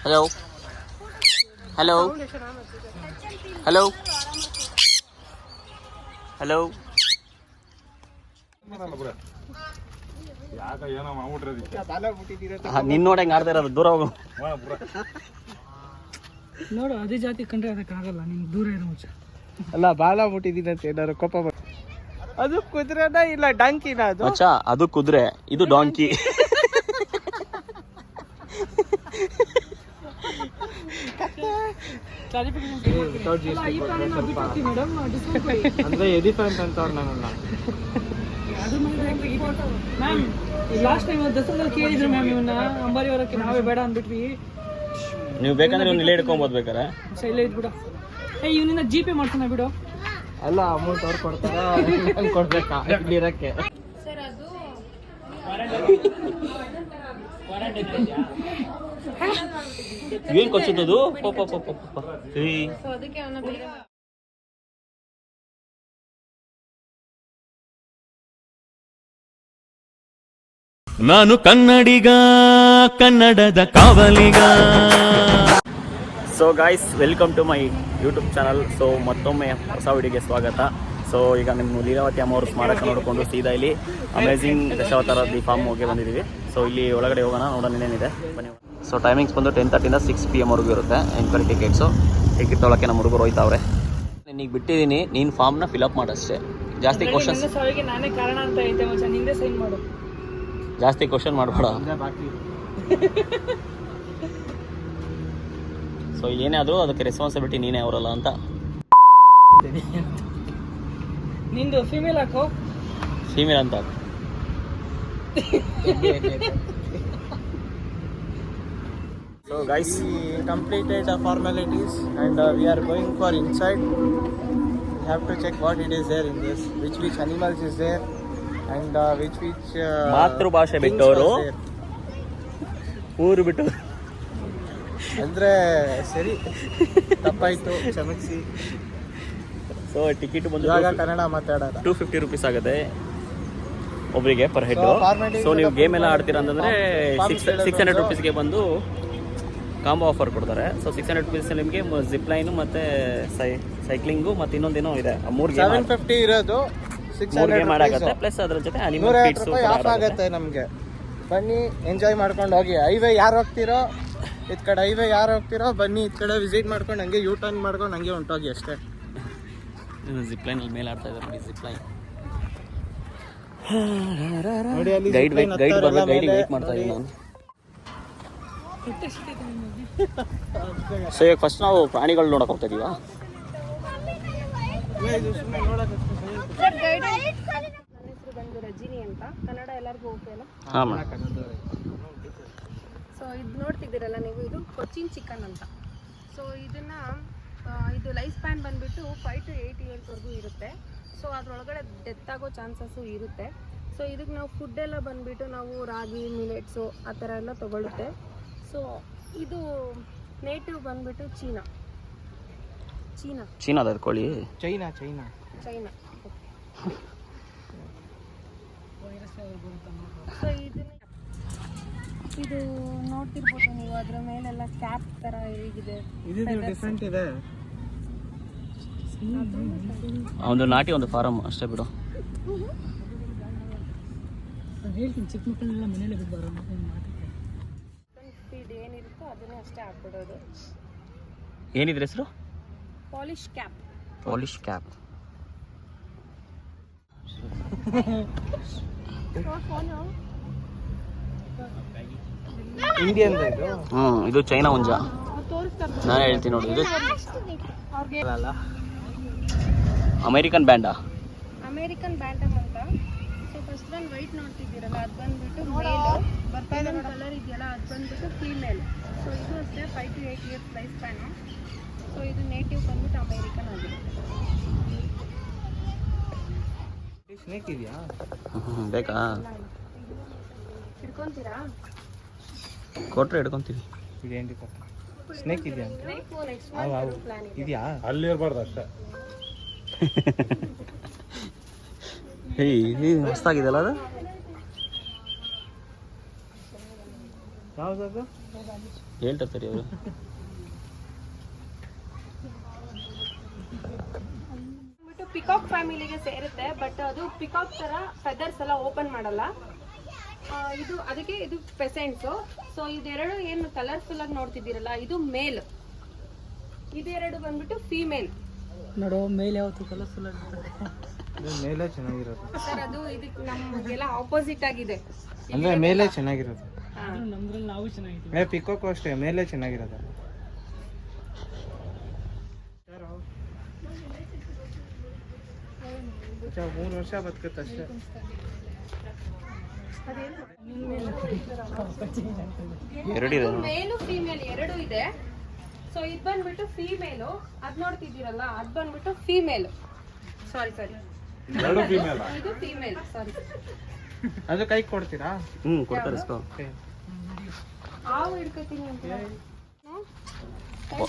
Hello hello hello hello ನಿನ್ನ ನೋಡಿ ಹೆಂಗೆ ಆಡ್ತಾ ಇರೋದು, ದೂರ ಹೋಗು. ನೋಡು ಅದೇ ಜಾತಿ ಕಂಡ್ರೆ ಅದಕ್ಕಾಗಲ್ಲ, ನಿನ್ ದೂರ ಇರೋ ಮುಂಚೆ. ಅಲ್ಲ ಬಾಲ ಮುಟ್ಟಿದ್ದೀನಿ ಅಂತ ಏನಾದ್ರು ಕೋಪ ಅದು ಕುದುರೆನ ಇಲ್ಲ ಡಾಂಕಿನ? ಅದು ಮಚ್ಚ ಅದು ಕುದುರೆ, ಇದು ಡಾಂಕಿ. ಅಂದ್ರೆ ಡಿಫರೆಂಟ್ ಅಂತ ಅವ್ರು ನನ್ನಲ್ಲ. ಮ್ಯಾಮ್ ಲಾಸ್ಟ್ ಟೈಮ್ ದಸರಾ ಕೇಳಿದ್ರು ಮ್ಯಾಮ್, ಇವನ್ನ ಅಂಬಾರಿ ಹೊರಕ್ಕೆ ನಾವೇ ಬೇಡ ಅಂದ್ಬಿಟ್ವಿ. ನೀವು ಬೇಕಂದ್ರೆ ಇವ್ನು ಇಲ್ಲೇ ಹಿಡ್ಕೊಂಬೋದು ಬೇಕಾರೆ. ಇಲ್ಲ ಇದ್ಬಿಡ, ಇವನಿಂದ ಜಿ ಪೇ ಮಾಡ್ತಾನೆ ಬಿಡು. ಅಲ್ಲ ಅಮೌಂಟ್ ಅವ್ರು ಕೊಡ್ತಾರ, ಕೊಡ್ಬೇಕಾ ಇರಕ್ಕೆ? ಏನ್ ಕೊಚ್ಚಿದ್ದದು? ನಾನು ಕನ್ನಡಿಗ, ಕನ್ನಡದ ಕಾವಲಿಗ. So guys, welcome to my YouTube channel. So ಮತ್ತೊಮ್ಮೆ ಹೊಸ ವಿಡಿಯೋಗೆ ಸ್ವಾಗತ. ಸೊ ಈಗ ನಿಮ್ಮ ಲೀಲಾವತಿ ಅಮ್ಮ ಅವರು ಸ್ಮಾರಕ ನೋಡಿಕೊಂಡು ಸೀದಾ ಇಲ್ಲಿ ಅಮೇಝಿಂಗ್ ದಶಾವತಾರ ಫಾರ್ಮ್ ಹೋಗಿ ಬಂದಿದ್ದೀವಿ. ಸೊ ಇಲ್ಲಿ ಒಳಗಡೆ ಹೋಗೋಣ, ನೋಡೋಣ ಏನೇನಿದೆ ಬನ್ನಿ. ಸೊ ಟೈಮಿಂಗ್ಸ್ ಬಂದು 10:30 6 PM ವರೆಗೂ ಇರುತ್ತೆ. Enquiry tickets. ಟಿಕೆಟ್ ತೊಗೊಳಕ್ಕೆ ನಮ್ಮ ಹುಡುಗರು ಹೋಯ್ತಾವ್ರೆ. ನಿನಗೆ ಬಿಟ್ಟಿದ್ದೀನಿ, ನೀನು ಫಾರ್ಮ್ನ ಫಿಲಪ್ ಮಾಡಷ್ಟೇ. ಜಾಸ್ತಿ ಕ್ವಶನ್ಸ್ ನಾನೇ ಕಾರಣ ಅಂತ ಐತೆ ಮಚ್ಚ, ನಿಂದೆ ಸೈನ್ ಮಾಡು. ಜಾಸ್ತಿ ಕ್ವಶನ್ ಮಾಡಬೇಡ. ಸೊ ಏನೇ ಆದರೂ ಅದಕ್ಕೆ ರೆಸ್ಪಾನ್ಸಿಬಿಲಿಟಿ ನೀನೇ ಅವರಲ್ಲ ಅಂತ. ನಿಂದು ಫಿಮೇಲ್ ಹಾಕೋ, ಫೀಮೇಲ್ ಅಂತ. So guys, we completed the formalities and we are going for inside. We have to check what it is there in this, which animals is there and which ಮಾತೃಭಾಷೆ ಬಿಟ್ಟವರು ಊರು ಬಿಟ್ಟು ಅಂದ್ರೆ ಸರಿ ತಪ್ಪಾಯ್ತು, ಕ್ಷಮಿಸಿ. ಸೊ ಟಿಕೆಟ್ ಬಂದು ಇವಾಗ ಕನ್ನಡ ಮಾತಾಡೋಣ. 250 rupees ಆಗುತ್ತೆ ಒಬ್ಬರಿಗೆ ಪರ್ ಹೆಡ್. ಸೊ ನೀವು ಗೇಮ್ ಎಲ್ಲ ಆಡ್ತೀರಾ ಅಂತಂದರೆ 600 rupeesಗೆ ಬಂದು ಕಾಂಬೋ ಆಫರ್ ಕೊಡ್ತಾರೆ. ಸೊ 600 rupees ನಿಮಗೆ ಜಿಪ್ ಲೈನು ಮತ್ತು ಸೈಕ್ಲಿಂಗು ಮತ್ತು ಇನ್ನೊಂದೇನೋ ಇದೆ. 3 ಗೇಮ್ 750 ಇರೋದು 600 ಗೇಮ್ ಆಡಾಗುತ್ತೆ. ಪ್ಲಸ್ ಅದ್ರ ಜೊತೆ ಅನಿಮಲ್ ಫೀಡ್ಸು ಆಫ್ ಆಗುತ್ತೆ ನಮಗೆ. ಬನ್ನಿ ಎಂಜಾಯ್ ಮಾಡ್ಕೊಂಡು ಹೋಗಿ. ಹೈವೇ ಯಾರು ಹೋಗ್ತಿರೋ, ಇದ್ ಕಡೆ ಹೈವೇ ಯಾರು ಹೋಗ್ತಿರೋ ಬನ್ನಿ, ಇದ್ ಕಡೆ ವಿಸಿಟ್ ಮಾಡ್ಕೊಂಡು ಹಂಗೆ ಯೂ ಟರ್ನ್ ಮಾಡ್ಕೊಂಡು ಹಂಗೆ ಹೊಂಟೋಗಿ ಅಷ್ಟೇ. ಜಿಪ್ ಲೈನ್ ಮೇಲೆ ಆಡ್ತಾ ಇದ್ದಾರೆ ನೋಡಿ, ಜಿಪ್ ಲೈನ್. ನೋಡಿ ಅಲ್ಲಿ ಗೈಡ್ ಬರ್ಬೇಕು, ಗೈಡಿಗೆ ವೇಟ್ ಮಾಡ್ತಾ ಇದ್ದೀನಿ ನಾನು. ಸೊ ಈಗ ಫಸ್ಟ್ ನಾವು ಪ್ರಾಣಿಗಳು ನೋಡಕ್ ಹೋಗ್ತಾ ಇದೀವಾ? ನನ್ನ ಹೆಸರು ಬಂದು ರಜಿನಿ ಅಂತ. ಕನ್ನಡ ಎಲ್ಲರಿಗೂ ಓಕೆ ಅಲ್ಲ? ಹಾಂ. ಸೊ ಇದು ನೋಡ್ತಿದ್ದೀರಲ್ಲ ನೀವು, ಇದು ಕೊಚ್ಚಿನ್ ಚಿಕನ್ ಅಂತ. ಸೊ ಇದು ಲೈಫ್ ಸ್ಪ್ಯಾನ್ ಬಂದುಬಿಟ್ಟು 5 to 8 yearsವರೆಗೂ ಇರುತ್ತೆ. ಸೊ ಅದರೊಳಗಡೆ ಡೆತ್ ಆಗೋ ಚಾನ್ಸಸ್ಸು ಇರುತ್ತೆ. ಸೊ ಇದಕ್ಕೆ ನಾವು ಫುಡ್ ಎಲ್ಲ ಬಂದುಬಿಟ್ಟು ನಾವು ರಾಗಿ, ಮಿಲೆಟ್ಸು ಆ ಥರ ಎಲ್ಲ ತೊಗೊಳುತ್ತೆ. ಸೊ ಇದು ನೇಟಿವ್ ಬಂದುಬಿಟ್ಟು ಚೀನಾದ ಕೋಳಿ. ಚೈನಾ ಸೊ ಇದು ನೋಡ್ತಿರ್ಬೋದು ನೀವು, ಅದರ ಮೇಲೆಲ್ಲ ಕ್ಯಾಪ್ ಥರ ಹೇಗಿದೆ. ಇದು ಡಿಫ್ರೆಂಟ್ ಇದೆ. ಒಂದು ನಾಟಿ ಒಂದು ಫಾರಮ್ ಅಷ್ಟೇ ಬಿಡು. ನಾನು ಹೇಳ್ತೀನಿ, ಚಿಕ್ಕ ಮಕ್ಕಳನ್ನೆಲ್ಲ ಮನೇಲೆ ಬಿಡ್ಬಾರ. ಫೀಡ್ ಏನಿರುತ್ತೋ ಅದನ್ನೇ ಅಷ್ಟೇ ಹಾಕ್ಬಿಡೋದು. ಏನಿದ್ರೆ ಹೆಸರು? Polish cap. ಇಂಡಿಯನ್ ಇದು. ಇದು ಚೈನಾ ಹುಂಜ. ನಾನು ಹೇಳ್ತೀನಿ ನೋಡಿ, ಇದು ಅಮೇರಿಕನ್ ಬ್ಯಾಂಡಮ್ ಅಂತ. ಸೊ ಫಸ್ಟ್ ಒಂದು ವೈಟ್ ನೋಡ್ತಿದ್ದೀರಲ್ಲ, ಅದು ಬಂದ್ಬಿಟ್ಟು ಮೇಲ್. ಬರ್ತಾ ಕಲರ್ ಇದೆಯಲ್ಲ, ಅದು ಬಂದ್ಬಿಟ್ಟು ಫೀಮೇಲ್. ಸೊ ಇದು ಅಷ್ಟೇ 5 to 8 years life span. So ಇದು ನೇಟಿವ್ ಬಂದ್ಬಿಟ್ಟು ಅಮೇರಿಕನ್ ಆಗಿರುತ್ತೆ. ಸ್ನೇಕ್ ಇದೆಯಾ? ಬೇಕಾ? ಹಿಡ್ಕೊಂತೀರಾ? ಕೊಟ್ರೆ ಹಿಡ್ಕೊಂತೀವಿ. ಇದೇನು ಸ್ನೇಕ್ ಇದೆಯಾ? ಇದೆಯಾ? ಅಲ್ಲಿ ಇರಬಾರ್ದು ಅಷ್ಟೇ. ಮಸ್ತಾಗಿದೆಯಲ್ಲ ಅದು. ಯಾವ್ದು ಹೇಳ್ತಾರೆ ಅವರು. ಪಿಕಾಕ್ ಫ್ಯಾಮಿಲಿಗೆ ಸೇರುತ್ತೆ, ಬಟ್ ಅದು ಪಿಕಾಕ್ ತರ ಫೆದರ್ಸ್ ಎಲ್ಲ ಓಪನ್ ಮಾಡಲ್ಲ. ಇದು ಅದಕ್ಕೆ ಇದು ಪೆಸೆಂಟ್ಸು. ಸೊ ಇದೆರಡು ಏನು ಕಲರ್ಫುಲ್ ಆಗಿ ನೋಡ್ತಿದ್ದೀರಲ್ಲ, ಇದು ಮೇಲ್, ಇದೆರಡು ಬಂದ್ಬಿಟ್ಟು ಫೀಮೇಲ್. ನೋಡೋ ಮೇಲೆ ಯಾವತ್ತು ಕಲರ್ಫುಲ್ ಆಗುತ್ತೆ. ಮೇಲೆ ಚೆನ್ನಾಗಿರೋದು ಸರ್ ಅದು ಇದಕ್ಕೆ ನಮಗೆಲ್ಲ ಆಪೋಸಿಟ್ ಆಗಿದೆ. ಅಂದ್ರೆ ಮೇಲೆ ಚೆನ್ನಾಗಿರೋದು. ನಮ್ದ್ರಲ್ಲಿ ನಾವು ಚೆನ್ನಾಗಿದ್ದೀವಿ. ಪಿಕೋಕು ಅಷ್ಟೇ ಮೇಲೆ ಚೆನ್ನಾಗಿರೋದು. 3 ವರ್ಷ ಬದುಕುತ್ತೆ ಅಷ್ಟೇ. ಎರಡಿದೆ. ಮೇಲು ಫೀಮೇಲ್ ಎರಡು ಇದೆ. ಸೊ ಇದು ಬಂದ್ಬಿಟ್ಟು ಫೀಮೇಲು, ಅದ್ ನೋಡ್ತಿದ್ದೀರಲ್ಲ ಅದ್ ಬಂದ್ಬಿಟ್ಟು ಫೀಮೇಲ್. ಸಾರಿ ಇದು ಫೀಮೇಲ್. ಸಾರಿ, ಅದು ಕೈ ಕೊಡ್ತೀರಾ? ಕೊಡ್ತಾರೆ ಇಸ್ಕೋ. ಹಾವು ಹಿಡ್ಕೊತೀನಿ ಅಂತ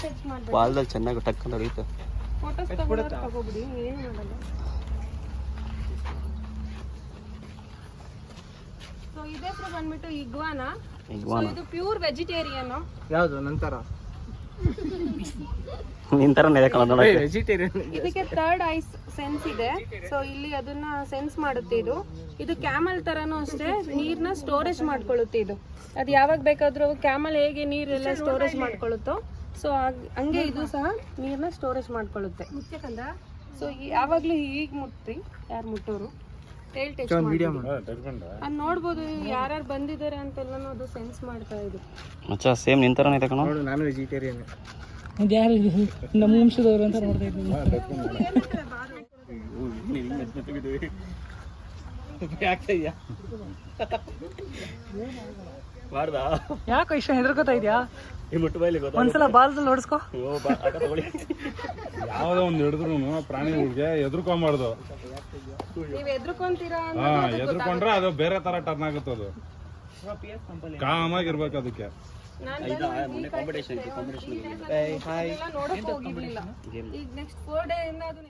ಟಚ್ ಮಾಡ್ಬೇಕು. ಬಾಲ್ದಲ್ಲಿ ಚೆನ್ನಾಗಿ ಟಕ್ ಅಂತ ಹೊಡೆಯುತ್ತೆ. ಫೋಟೋಸ್ ತಗೋಬಿಡಿ, ಏನು ಮಾಡಲ್ಲ. ಸೊ ಇದೇ ಹೆಸರು ಬಂದ್ಬಿಟ್ಟು ಇಗ್ವಾನಾ. ಇದು ಪ್ಯೂರ್ ವೆಜಿಟೇರಿಯನ್. ಯಾವುದು ನಂತರ ನಿನ್ ತರ ನೋಡಕ್ಕೆ. ವೆಜಿಟೇರಿಯನ್. ಇದಕ್ಕೆ ಥರ್ಡ್ ಐ ಸೆನ್ಸ್ ಇದೆ. ಸೊ ಇಲ್ಲಿ ಅದನ್ನ ಸೆನ್ಸ್ ಮಾಡುತ್ತೆ. ಇದು ಕ್ಯಾಮಲ್ ತರನು ಅಷ್ಟೇ ನೀರ್ನ ಸ್ಟೋರೇಜ್ ಮಾಡ್ಕೊಳ್ಳುತ್ತೆ. ಇದು ಅದು ಯಾವಾಗ ಬೇಕಾದ್ರೂ ಕ್ಯಾಮಲ್ ಹೇಗೆ ನೀರೆಲ್ಲ ಸ್ಟೋರೇಜ್ ಮಾಡ್ಕೊಳ್ಳುತ್ತೋ, ಸೊ ಹಂಗೆ ಇದು ಸಹ ನೀರ್ನ ಸ್ಟೋರೇಜ್ ಮಾಡ್ಕೊಳ್ಳುತ್ತೆ. ಸೊ ಯಾವಾಗ್ಲೂ ಹೀಗೆ ಮುಟ್ಟಿ, ಯಾರು ಮುಟ್ಟೋರು ಟೇಲ್ ಟೆಸ್ಟ್ ಅದು ನೋಡ್ಬೋದು, ಯಾರ್ಯಾರು ಬಂದಿದ್ದಾರೆ ಅಂತೆಲ್ಲ ಅದು ಸೆನ್ಸ್ ಮಾಡ್ತಾ ಇದೆ. ಮಚ್ಚ ಸೇಮ್ ನಿನ್ ತರನೇ ಇದೆ ಕಣ. ನೋಡು, ನಾನು ವೆಜಿಟೇರಿಯನ್. ಇದು ಯಾರು ನಮ್ಮ ವಂಶದವರು ಅಂತ ನೋಡ್ತಾ ಇದ್ದೀನಿ. ಯಾಕೋ ಇಷ್ಟ ಹೆದರ್ಕೋತಾ ಇದ್ಯಾ? ಒಂದ್ಸಲ ಬಾಲ್ದಲ್ಲಿ ಹೊಡ್ಸ್ಕೊ. ಯಾವ್ದೋ ಒಂದು ಹಿಡಿದ್ರು ಪ್ರಾಣಿಗಳಿಗೆ ಎದುರ್ಕೊಂಬಾರ್ದು. ನೀವ್ ಎದ್ರುಕೊಂತೀರಾ? ಎದುರ್ಕೊಂಡ್ರೆ ಅದು ಬೇರೆ ತರ ಟರ್ನ್ ಆಗುತ್ತೆ. ಅದು ಕಾಮಾಗಿರ್ಬೇಕು ಅದಕ್ಕೆ. ನೋಡಕ್ ಹೋಗಿರ್ಲಿಲ್ಲ. ಈಗ ನೆಕ್ಸ್ಟ್ 4 ಡೇ ಇಂದ ಅದು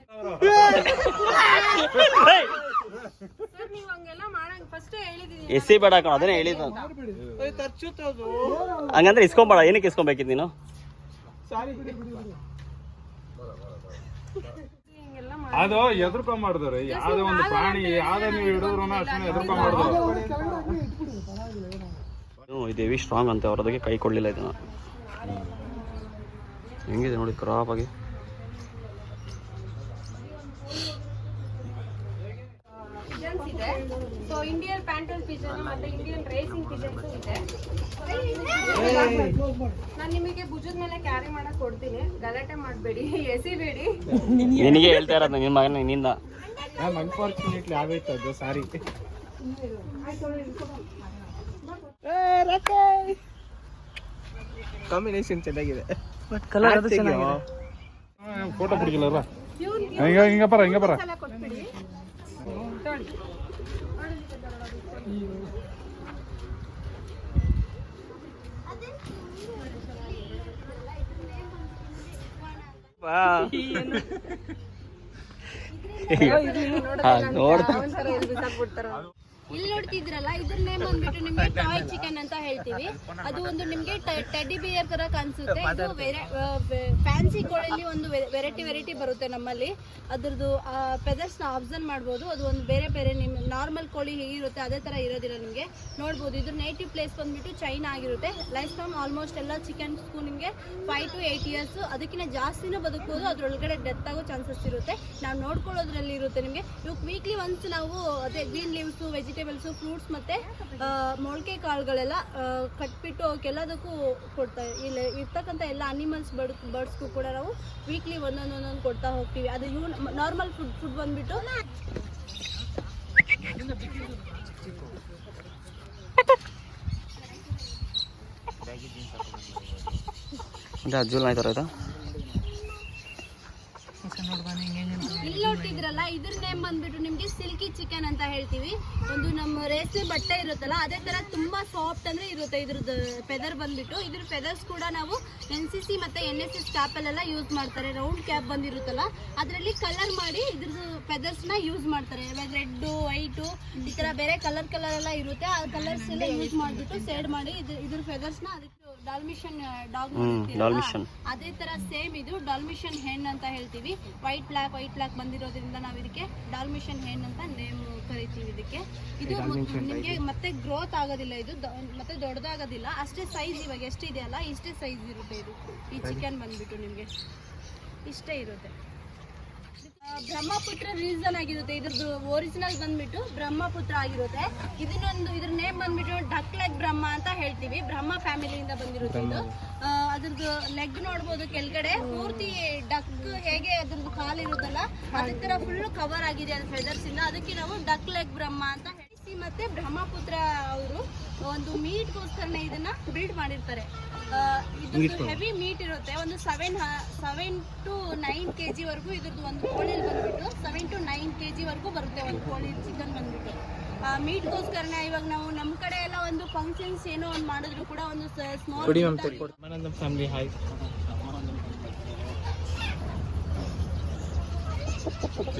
ಸರ್ ನೀವು ಹಂಗೆಲ್ಲ ಮಾಡಂಗ್ ಫಸ್ಟ್ ಹೇಳಿದೀನಿ. ಎಸಿ ಬೇಡ ಕಣ, ಅದನ್ನೇ ಹೇಳಿದ್ದು. ಹಂಗಂದ್ರೆ ಇಸ್ಕೊಂಬೇಡ. ಏನಕ್ಕೆ ಇಸ್ಕೊಬೇಕಿದ್ ನೀನು? ಅದು ಎದುರ್ಕೊಂಬಾರ್ದು. ಯಾವ್ದೇ ಒಂದು ಪ್ರಾಣಿ ಯಾವ್ದೇ ನೀವು ಹಿಡಿದ್ರು ಅಷ್ಟೇ ಎದುರ್ಕೊಂಬಾರ್ದು. ಇದು ಹೆವಿ ಸ್ಟ್ರಾಂಗ್ ಅಂತೆ, ಅವ್ರ ಅದಕ್ಕೆ ಕೈ ಕೊಡ್ಲಿಲ್ಲ ಇದನ್ನ. ಹೆಂಗಿದೆ ನೋಡಿ ಕ್ರಾಪ್ ಆಗಿ. ಪಿಜನ್ಸ್ ಇದೆ. ಸೊ ಇಂಡಿಯನ್ ಪ್ಯಾಂಟಲ್ ಪಿಜನ್ ಮತ್ತೆ ಇಂಡಿಯನ್ ರೇಸಿಂಗ್ ಪಿಜನ್ಸ್ ಇದೆ. ನಾನು ನಿಮಗೆ ಭುಜದ ಮೇಲೆ ಕ್ಯಾರಿ ಮಾಡಕ್ ಕೊಡ್ತೀನಿ, ಗಲಾಟೆ ಮಾಡಬೇಡಿ, ಎಸಿಬೇಡಿ. ನಿನಗೆ ಹೇಳ್ತಾ ಇರೋದು ನಿನ್ನ ಮಗನ ನಿನ್ನಿಂದ. ಅನ್ಫಾರ್ಚುನೇಟ್ಲಿ ಆಗೋಯ್ತು ಅದು, ಸಾರಿ. ಕಾಂಬಿನೇಷನ್ ಚೆನ್ನಾಗಿದೆ, ಬಟ್ ಕಲರ್ ಅದು ಚೆನ್ನಾಗಿದೆ. ಫೋಟೋ ಬಿಡಿಲ್ಲ. ಹಿಂಗ ಬರ ಕೊಟ್ಬಿಡಿ. ಇಲ್ಲಿ ನೋಡ್ತಿದ್ರಲ್ಲ, ಇದ್ರ ನೇಮ್ ಬಂದ್ಬಿಟ್ಟು ನಿಮ್ಗೆ ಟಾಯ್ ಚಿಕನ್ ಅಂತ ಹೇಳ್ತೀವಿ. ಅದು ಒಂದು ನಿಮ್ಗೆ ಟೆಡ್ಡಿ ಬಿಯರ್ ತರ ಕಾಣಿಸುತ್ತೆ. ಇದು ಫ್ಯಾನ್ಸಿ ಕೋಳಿಲಿ ಒಂದು ವೆರೈಟಿ ಬರುತ್ತೆ ನಮ್ಮಲ್ಲಿ. ಅದ್ರದ್ದು ಫೆದರ್ಸ್ ನ ಅಬ್ಸರ್ವ್ ಮಾಡ್ಬೋದು. ಅದು ಒಂದು ಬೇರೆ ನಿಮ್ ನಾರ್ಮಲ್ ಕೋಳಿ ಹೇಗಿರುತ್ತೆ ಅದೇ ತರ ಇರೋದಿಲ್ಲ. ನಿಮ್ಗೆ ನೋಡ್ಬೋದು, ಇದ್ರ ನೇಟಿವ್ ಪ್ಲೇಸ್ ಬಂದ್ಬಿಟ್ಟು ಚೈನಾ ಆಗಿರುತ್ತೆ. ಲೈಫ್ ಟೈಮ್ ಆಲ್ಮೋಸ್ಟ್ ಎಲ್ಲ ಚಿಕನ್ಸ್ಗೂ ನಿಮಗೆ 5 to 8 years, ಅದಕ್ಕಿಂತ ಜಾಸ್ತಿನೂ ಬದುಕಬಹುದು. ಅದ್ರೊಳಗಡೆ ಡೆತ್ ಆಗೋ ಚಾನ್ಸಸ್ ಇರುತ್ತೆ. ನಾವು ನೋಡ್ಕೊಳ್ಳೋದ್ರಲ್ಲಿ ಇರುತ್ತೆ. ನಿಮಗೆ ಇವಕ್ಕೆ ವೀಕ್ಲಿ ಒನ್ಸ್ ನಾವು ಅದೇ ಗ್ರೀನ್ ಲೀವ್ಸು, ವೆಜಿಟೇಬಲ್ಸು, ಫ್ರೂಟ್ಸ್ ಮತ್ತು ಮೊಳಕೆ ಕಾಳುಗಳೆಲ್ಲ ಕಟ್ಬಿಟ್ಟು ಅವಕ್ಕೆಲ್ಲದಕ್ಕೂ ಕೊಡ್ತಾರೆ. ಇಲ್ಲಿ ಇರ್ತಕ್ಕಂಥ ಎಲ್ಲ ಅನಿಮಲ್ಸ್ ಬರ್ಡ್ಸ್ಗೂ ಕೂಡ ನಾವು ವೀಕ್ಲಿ ಒಂದೊಂದು ಕೊಡ್ತಾ ಹೋಗ್ತೀವಿ. ಅದು ನಾರ್ಮಲ್ ಫುಡ್ ಬಂದ್ಬಿಟ್ಟು ಅಜ್ಜುಲ್ ಆಯ್ತಾರ. ಇಲ್ಲಿ ನೋಡ್ತಿದ್ರಲ್ಲ, ನೋಡ್ತಿದ್ರಲ್ಲ, ಇದ್ರ ನೇಮ್ ಬಂದ್ಬಿಟ್ಟು ನಿಮ್ಗೆ ಸಿಲ್ಕಿ ಚಿಕನ್ ಅಂತ ಹೇಳ್ತೀವಿ. ಒಂದು ನಮ್ಮ ರೇಷ್ಮೆ ಬಟ್ಟೆ ಇರುತ್ತಲ್ಲ ಅದೇ ತರ ತುಂಬಾ ಸಾಫ್ಟ್ ಅಂದ್ರೆ ಇರುತ್ತೆ. ಇದ್ರದ್ದು ಫೆದರ್ ಬಂದ್ಬಿಟ್ಟು, ಇದ್ರ ಫೆದರ್ಸ್ ಕೂಡ ನಾವು NCC ಮತ್ತೆ NSS ಕ್ಯಾಪ್ ಅಲ್ಲೆಲ್ಲ ಯೂಸ್ ಮಾಡ್ತಾರೆ. ರೌಂಡ್ ಕ್ಯಾಪ್ ಬಂದಿರುತ್ತಲ್ಲ ಅದರಲ್ಲಿ ಕಲರ್ ಮಾಡಿ ಇದ್ರದ್ದು ಫೆದರ್ಸ್ ನ ಯೂಸ್ ಮಾಡ್ತಾರೆ. ಇವಾಗ ರೆಡ್, ವೈಟ್ ಈ ತರ ಬೇರೆ ಕಲರ್ ಎಲ್ಲ ಇರುತ್ತೆ. ಆ ಕಲರ್ಸ್ ಎಲ್ಲ ಯೂಸ್ ಮಾಡ್ಬಿಟ್ಟು ಸೇಡ್ ಮಾಡಿ ಇದ್ರ ಫೆದರ್ಸ್ ನ ಅದಕ್ಕೆ ಡಾಲ್ಮಿಷನ್ ಡಾಗ್ ಅದೇ ತರ ಸೇಮ್ ಇದು ಡಾಲ್ಮಿಷನ್ ಹೆಣ್ ಅಂತ ಹೇಳ್ತೀವಿ. ವೈಟ್ ಬ್ಲಾಕ್ ಬಂದಿರೋದ್ರಿಂದ ನಾವು ಇದಕ್ಕೆ ಡಾಲ್ಮಿಷನ್ ಹೆಣ್ ಅಂತ ನೇಮ್ ಕರಿತೀವಿ. ಇದಕ್ಕೆ ಇದು ನಿಮಗೆ ಮತ್ತೆ ಗ್ರೋತ್ ಆಗೋದಿಲ್ಲ, ಇದು ಮತ್ತೆ ದೊಡ್ಡದಾಗೋದಿಲ್ಲ. ಅಷ್ಟೇ ಸೈಜ್ ಇವಾಗ ಎಷ್ಟಿದೆಯಲ್ಲ ಇಷ್ಟೇ ಸೈಜ್ ಇರುತ್ತೆ. ಇದು ಈ ಚಿಕನ್ ಬಂದ್ಬಿಟ್ಟು ನಿಮಗೆ ಇಷ್ಟೇ ಇರುತ್ತೆ. ಬ್ರಹ್ಮಪುತ್ರ ರೀಸನ್ ಆಗಿರುತ್ತೆ. ಇದ್ರದ್ದು ಒರಿಜಿನಲ್ ಬಂದ್ಬಿಟ್ಟು ಬ್ರಹ್ಮಪುತ್ರ ಆಗಿರುತ್ತೆ. ಇದ್ರ ನೇಮ್ ಬಂದ್ಬಿಟ್ಟು ಡಕ್ ಲೆಗ್ ಬ್ರಹ್ಮ ಅಂತ ಹೇಳ್ತೀವಿ. ಬ್ರಹ್ಮ ಫ್ಯಾಮಿಲಿಯಿಂದ ಬಂದಿರುತ್ತೆ ಇದು. ಅದ್ರದ್ದು ಲೆಗ್ ನೋಡ್ಬೋದು ಕೆಳಗಡೆ ಪೂರ್ತಿ ಡಕ್ ಹೇಗೆ ಅದ್ರದ್ದು ಕಾಲಿರುತ್ತಲ್ಲ ಅದೇ ತರ ಫುಲ್ ಕವರ್ ಆಗಿದೆ ಅದು ಫೆದರ್ಸ್ ಇಂದ. ಅದಕ್ಕೆ ನಾವು ಡಕ್ ಲೆಗ್ ಬ್ರಹ್ಮ ಅಂತ ಹೇಳಿ. ಮತ್ತೆ ಬ್ರಹ್ಮಪುತ್ರ ಅವರು ಒಂದು ಮೀಟ್ಗೋಸ್ಕರನೇ ಇದನ್ನ ಬಿಲ್ಡ್ ಮಾಡಿರ್ತಾರೆ. ಇದು ಹೆವಿ ಮೀಟ್ ಇರುತ್ತೆ. ಒಂದು 7 to 9 kg ವರೆಗೂ ಇದ್ರದ್ದು ಒಂದು ಕೋಳಿಲಿ ಬಂದ್ಬಿಟ್ಟು 7 to 9 kg ವರೆಗೂ ಬರುತ್ತೆ ಒಂದು ಕೋಳಿ ಚಿಕನ್ ಬಂದ್ಬಿಟ್ಟು. ಮೀಟ್ಗೋಸ್ಕರನೇ ಇವಾಗ ನಾವು ನಮ್ಮ ಕಡೆ ಎಲ್ಲ ಒಂದು ಫಂಕ್ಷನ್ಸ್ ಏನೋ ಒಂದು ಮಾಡಿದ್ರು ಕೂಡ ಒಂದು ಸ್ಮಾಲ್ ಫ್ಯಾಮಿಲಿ ಹಾಯ್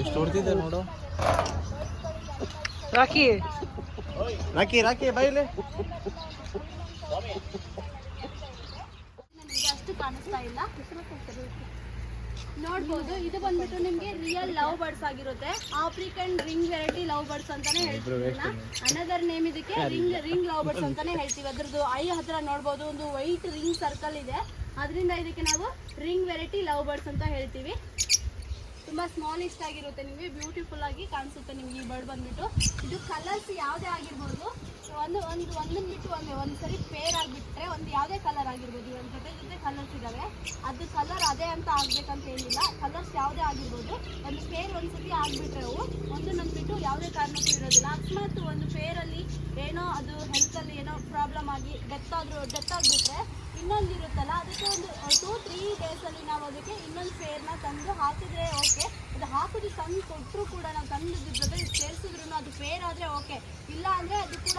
ಎಷ್ಟು ಹೊಡ್ತಿದ್ದೆ ನೋಡು. ರಾಕಿ ಬೈಲೆ ಅಷ್ಟು ಕಾಣಿಸ್ತಾ ಇಲ್ಲ ನೋಡ್ಬೋದು. ಇದು ಬಂದ್ಬಿಟ್ಟು ನಿಮ್ಗೆ ರಿಯಲ್ ಲವ್ ಬರ್ಡ್ಸ್ ಆಗಿರುತ್ತೆ. African ring variety love birds ಅಂತಾನೆ ಹೇಳ್ತೀವಿ. ಅನದರ್ ನೇಮ್ ಇದಕ್ಕೆ ರಿಂಗ್ ಲವ್ ಬರ್ಡ್ಸ್ ಅಂತಾನೆ ಹೇಳ್ತೀವಿ. ಅದ್ರದ್ದು ಐ ಹತ್ರ ನೋಡ್ಬೋದು ಒಂದು ವೈಟ್ ರಿಂಗ್ ಸರ್ಕಲ್ ಇದೆ. ಅದರಿಂದ ಇದಕ್ಕೆ ನಾವು ರಿಂಗ್ ವೆರೈಟಿ ಲವ್ ಬರ್ಡ್ಸ್ ಅಂತ ಹೇಳ್ತೀವಿ. ತುಂಬ ಸ್ಮಾಲಿಸ್ಟ್ ಆಗಿರುತ್ತೆ, ನಿಮಗೆ ಬ್ಯೂಟಿಫುಲ್ ಆಗಿ ಕಾಣಿಸುತ್ತೆ ನಿಮ್ಗೆ ಈ ಬರ್ಡ್ ಬಂದ್ಬಿಟ್ಟು. ಇದು ಕಲರ್ಸ್ ಯಾವುದೇ ಆಗಿರ್ಬೋದು, ಒಂದೊಂದು ಬಿಟ್ಟು ಒಂದು ಸರಿ ಪೇರ್ ಆಗಿಬಿಟ್ರೆ ಒಂದು ಯಾವುದೇ ಕಲರ್ ಆಗಿರ್ಬೋದು. ಇವಾಗ ಜೊತೆ ಕಲರ್ಸ್ ಇದ್ದಾವೆ, ಅದು ಕಲರ್ ಅದೇ ಅಂತ ಆಗ್ಬೇಕಂತ ಏನಿಲ್ಲ. ಕಲರ್ಸ್ ಯಾವುದೇ ಆಗಿರ್ಬೋದು, ಒಂದು ಪೇರ್ ಒಂದ್ಸತಿ ಆಗಿಬಿಟ್ರೆ ಅವು ಒಂದೊಂದು ಬಿಟ್ಟು ಯಾವುದೇ ಕಾರಣಕ್ಕೂ ಇರೋದಿಲ್ಲ. ಅಕಸ್ಮಾತ್ ಒಂದು ಪೇರಲ್ಲಿ ಏನೋ ಅದು ಹೆಲ್ತಲ್ಲಿ ಏನೋ ಪ್ರಾಬ್ಲಮ್ ಆಗಿ ಡೆತ್ ಆಗಿಬಿಟ್ರೆ ಇನ್ನೊಂದು ಇರುತ್ತಲ್ಲ ಅದಕ್ಕೆ ಒಂದು 2-3 ಡೇಸಲ್ಲಿ ನಾವು ಅದಕ್ಕೆ ಇನ್ನೊಂದು ಪೇರ್ನ ತಂದು ಹಾಕಿದ್ರೆ ಓಕೆ. ಅದು ಹಾಕೋದು ತಂದು ಕೊಟ್ಟರು ಕೂಡ ನಾವು ತಂದು ಜೊತೆ ಸೇರಿಸಿದ್ರು ಅದು ಪೇರ್ ಆದರೆ ಓಕೆ. ಇಲ್ಲ ಅಂದರೆ ಅದು ಕೂಡ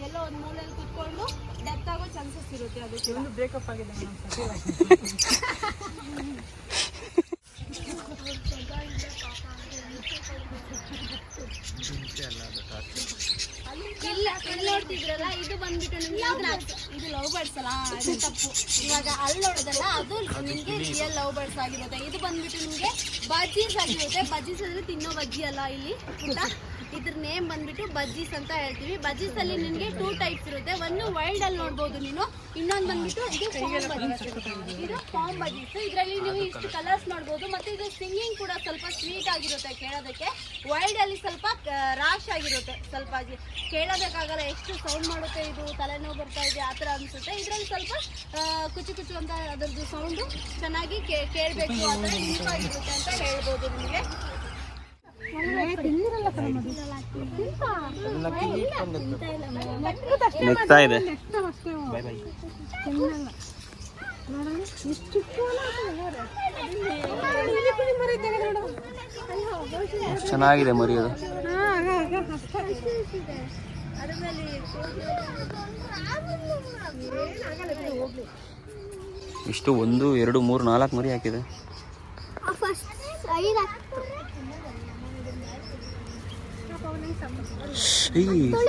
ಎಲ್ಲೋ ಒಂದು ಮೂಲೆಯಲ್ಲಿ ಕುತ್ಕೊಂಡು ಡೆತ್ ಆಗೋ ಚಾನ್ಸಸ್ ಇರುತ್ತೆ. ಅದಕ್ಕೆ ಒಂದು ಬ್ರೇಕಪ್ ಆಗಿದೆ ಇಲ್ಲಿ ನೋಡ್ತಿದ್ರಲ್ಲ ಇದು ಬಂದ್ಬಿಟ್ಟು ನಿಮ್ಗೆ ಇದು ಲವ್ ಬರ್ಡ್ಸ್ ಅಲ್ಲ, ಅದು ತಪ್ಪು. ಇವಾಗ ಅಲ್ಲಿ ನೋಡೋದಲ್ಲ ಅದು ನಿಮಗೆ ರಿಯಲ್ ಲವ್ ಬರ್ಡ್ಸ್ ಆಗಿರುತ್ತೆ. ಇದು ಬಂದ್ಬಿಟ್ಟು ನಿಮಗೆ ಬಜ್ಜೀಸ್ ಆಗಿರುತ್ತೆ. ಬಜ್ಜೀಸ್ ಅಂದ್ರೆ ತಿನ್ನೋ ಬಜ್ಜಿ ಅಲ್ಲ ಇಲ್ಲಿ ಊಟ. ಇದ್ರ ನೇಮ್ ಬಂದ್ಬಿಟ್ಟು ಬಜ್ಜೀಸ್ ಅಂತ ಹೇಳ್ತೀವಿ. ಬಜ್ಜೀಸ್ ಅಲ್ಲಿ ನಿಮಗೆ 2 ಟೈಪ್ಸ್ ಇರುತ್ತೆ. ಒಂದು ವೈಲ್ಡ್ ಅಲ್ಲಿ ನೋಡ್ಬೋದು ನೀನು, ಇನ್ನೊಂದು ಬಂದ್ಬಿಟ್ಟು ಇದು ಫಾರ್ಮ್ ಬಜ್ಜೀಸ್. ಇದರಲ್ಲಿ ನೀವು ಇಷ್ಟು ಕಲರ್ಸ್ ನೋಡ್ಬೋದು. ಮತ್ತೆ ಇದು ಸಿಂಗಿಂಗ್ ಕೂಡ ಸ್ವಲ್ಪ ಸ್ವೀಟ್ ಆಗಿರುತ್ತೆ ಕೇಳೋದಕ್ಕೆ. ವೈಲ್ಡ್ ಅಲ್ಲಿ ಸ್ವಲ್ಪ ರಾಶ್ ಆಗಿರುತ್ತೆ, ಸ್ವಲ್ಪ ಕೇಳೋದಕ್ಕಾಗಲ್ಲ, ಎಷ್ಟು ಸೌಂಡ್ ಮಾಡುತ್ತೆ, ಇದು ತಲೆನೋವು ಬರ್ತಾ ಇದೆ ಆ ಥರ ಅನಿಸುತ್ತೆ. ಇದರಲ್ಲಿ ಸ್ವಲ್ಪ ಕುಚು ಅಂತ ಅದರದ್ದು ಸೌಂಡು ಚೆನ್ನಾಗಿ ಕೇಳಬೇಕು, ಆ ಥರ ಇಂಪಾಗಿರುತ್ತೆ ಅಂತ ಹೇಳ್ಬೋದು ನಿಮಗೆ. ನೆಕ್ತಾ ಇದೆ ಚೆನ್ನಾಗಿದೆ ಮರಿ ಅದು. ಇಷ್ಟು 1, 2, 3, 4 ಮರಿ ಹಾಕಿದೆ.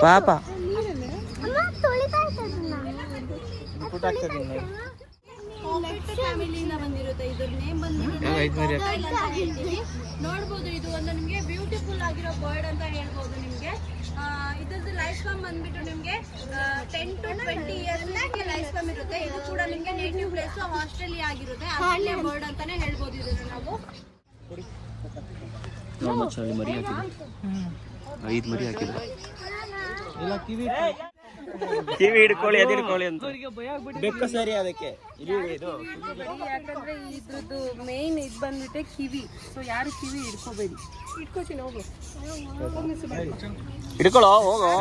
ಪಾಪ ಫ್ಯಾಮಿಲಿಯಿಂದ ಬಂದಿರುತ್ತೆ. ಇದ್ರ ನೇಮ್ ಬಂದ್ಬಿಟ್ಟು ನೋಡ್ಬೋದು. ಇದು ಒಂದು ನಿಮಗೆ ಬ್ಯೂಟಿಫುಲ್ ಆಗಿರೋ ಬರ್ಡ್ ಅಂತ ಹೇಳ್ಬೋದು. ನಿಮಗೆ ಇದ್ರದ್ದು ಲೈಫ್ ಸ್ಪಾಮ್ ಬಂದ್ಬಿಟ್ಟು ನಿಮಗೆ 10 to 20 years ಲೈಫ್ ಸ್ಪಾಮ್ ಇರುತ್ತೆ. ಇದು ಕೂಡ ನಿಮಗೆ ನೇಟಿವ್ ಪ್ಲೇಸ್ ಆಸ್ಟ್ರೇಲಿಯಾ ಆಗಿರುತ್ತೆ. ಆಸ್ಟ್ರೇಲಿಯಾ ಬರ್ಡ್ ಅಂತಾನೆ ಹೇಳ್ಬೋದು ಇದನ್ನ ನಾವು. ಅಲ್ಲಿ ಮರಿ ಹಾಕಿದೆ, 5 ಮರಿ ಹಾಕಿದೆ. ಕಿವಿ ಹಿಡ್ಕೊಳ್ಳಿ ಅದು ಹಿಡ್ಕೊಳ್ಳಿ ಅಂತ. ಅವರಿಗೆ ಭಯ ಆಗ್ಬಿಟ್ಟು ಬೆಕ್ಕ ಸರಿ ಅದಕ್ಕೆ ಇದು ಯಾಕಂದ್ರೆ ಇದ್ರದ್ದು ಮೇನ್ ಇದು ಬಂದ್ಬಿಟ್ಟೆ ಕಿವಿ. ಸೊ ಯಾರು ಕಿವಿ ಹಿಡ್ಕೋಬೇಡಿ. ಹಿಡ್ಕೋತೀನಿ ಹೋಗು. ಹಿಡ್ಕೊಳ್ಳೋ ಹೋಗೋ.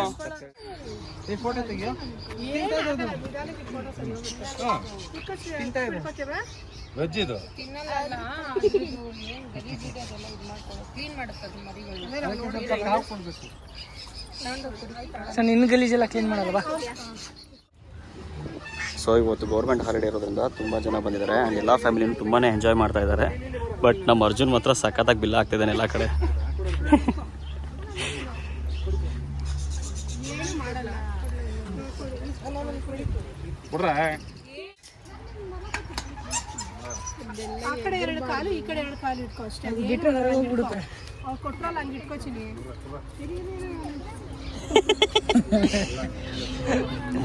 ಈ ಫೋಟೋ ತೆಗಿಯೋ. ವೆಜ್ ಇದು ತಿನ್ನಲ್ಲ ಮೇನ್ ಗಲೀಜಿದೆ ಅದೆಲ್ಲ ಇದು ಮಾಡ್ಕೊಳ್ಳೋ ಕ್ಲೀನ್ ಮಾಡುತ್ತೆ ಅದು ಮರಿಗಳು. ಸರ್ ನಿನ್ನ ಗಲೀಜೆಲ್ಲ ಕ್ಲೀನ್ ಮಾಡಲ್ವಾ? ಸೊ ಇವತ್ತು ಗೌರ್ಮೆಂಟ್ ಹಾಲಿಡೇ ಇರೋದ್ರಿಂದ ತುಂಬ ಜನ ಬಂದಿದ್ದಾರೆ ಆ್ಯಂಡ್ ಎಲ್ಲ ಫ್ಯಾಮಿಲಿನೂ ತುಂಬಾ ಎಂಜಾಯ್ ಮಾಡ್ತಾ ಇದ್ದಾರೆ. ಬಟ್ ನಮ್ಮ ಅರ್ಜುನ್ ಮಾತ್ರ ಸಖತ್ತಾಗಿ ಬಿಲ್ ಆಗ್ತಿದ್ದಾನೆ ಎಲ್ಲ ಕಡೆ. ಬಿಡ್ರೆ ಆ ಕಡೆ 2 ಕಾಲು ಈ ಕಡೆ 2 ಕಾಲು ಇಟ್ಕೋ ಅಷ್ಟೇ. ಬಿಟ್ಟರೆ ಹೋಗ್ಬಿಡುತ್ತೆ. ಅವ್ರು ಕೊಟ್ರಲ್ಲ ಹಂಗೆ ಇಟ್ಕೋತೀನಿ.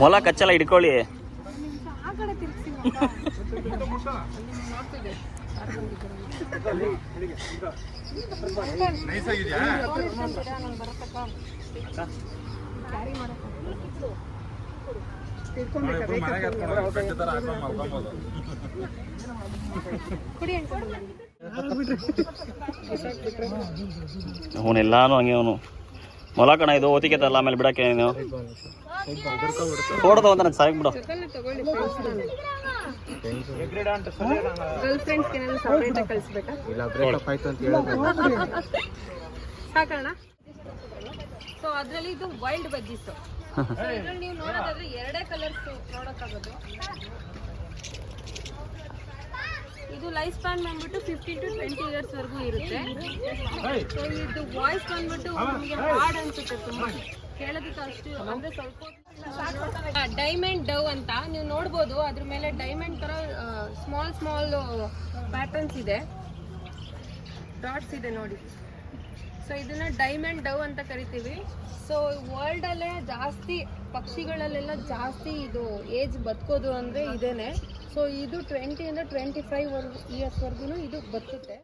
ಮೊಲ ಕಚ್ಚಲ್ಲ ಹಿಡ್ಕೊಳ್ಳಿ. ಆ ಕಡೆ ತಿರ್ಗಿಸಿ ನೈಸ್ ಆಗಿದ್ಯಾ? ಕ್ಯಾರಿ ಮಾಡಕ್ಕೆ ಮನೆಗೆ ಹತ್ಕೊಂಡು ಬೆಟ್ಟ ಥರ ಹಾಕೊಂಡು ಮಲ್ಕೊಬೋದು. ಕುಡಿ ಅನ್ಕೊಂಡು ಅವನೆಲ್ಲಾನು ಹಂಗೆ ಅವನು ಮೊಲ ಕಣ ಇದು ಓತಿಕೆ ತರಲ್ಲ ಆಮೇಲೆ ಬಿಡಕ್ಕೆ ನೀನು ಹೊಡೆದು ಅಂತ ನನಗೆ ಸಾಕು ಬಿಡು. ತಗೊಳ್ಳಿ. ಗರ್ಲ್ ಫ್ರೆಂಡ್ಸ್ಗೆ ಏನಾದ್ರು ಸಪ್ರೇಟ್ ಆಗಿ ಕಳಿಸ್ಬೇಕಾ? ಇಲ್ಲ ಬ್ರೇಕಪ್ ಆಯ್ತು ಅಂತ ಹೇಳೋದು. ಸಾಕಣ್ಣ. ಸೊ ಅದರಲ್ಲಿ ಇದು ವೈಲ್ಡ್ ಬಜ್ಜೀಸ್. ಇದ್ರಲ್ಲಿ ನೀವು ನೋಡೋದಾದ್ರೆ 2 ಕಲರ್ಸ್ ನೋಡೋಕ್ಕಾಗೋದು. ಇದು ಲೈಫ್ ಸ್ಪ್ಯಾನ್ ಬಂದ್ಬಿಟ್ಟು 15 to 20 years ವರೆಗೂ ಇರುತ್ತೆ. ಸೊ ಇದು ವಾಯ್ಸ್ ಬಂದ್ಬಿಟ್ಟು ನಿಮಗೆ ಹಾರ್ಡ್ ಅನ್ಸುತ್ತೆ ತುಂಬಾ ಕೇಳೋದಕ್ಕೆ ಅಷ್ಟು ಅಂದ್ರೆ ಸ್ವಲ್ಪ. ಡೈಮಂಡ್ ಡವ್ ಅಂತ ನೀವು ನೋಡ್ಬೋದು. ಅದ್ರ ಮೇಲೆ ಡೈಮಂಡ್ ತರ ಸ್ಮಾಲ್ ಪ್ಯಾಟರ್ನ್ಸ್ ಇದೆ, ಡಾಟ್ಸ್ ಇದೆ ನೋಡಿ. ಸೊ ಇದನ್ನ ಡೈಮಂಡ್ ಡವ್ ಅಂತ ಕರಿತೀವಿ. ಸೊ ವರ್ಲ್ಡಲ್ಲೇ ಜಾಸ್ತಿ ಪಕ್ಷಿಗಳಲ್ಲೆಲ್ಲ ಜಾಸ್ತಿ ಇದು ಏಜ್ ಬದುಕೋದು ಅಂದರೆ ಇದೇನೆ. ಸೊ ಇದು 20 ಇಂದ 25 years ವರೆಗೂ ಇದು ಬದುಕುತ್ತೆ.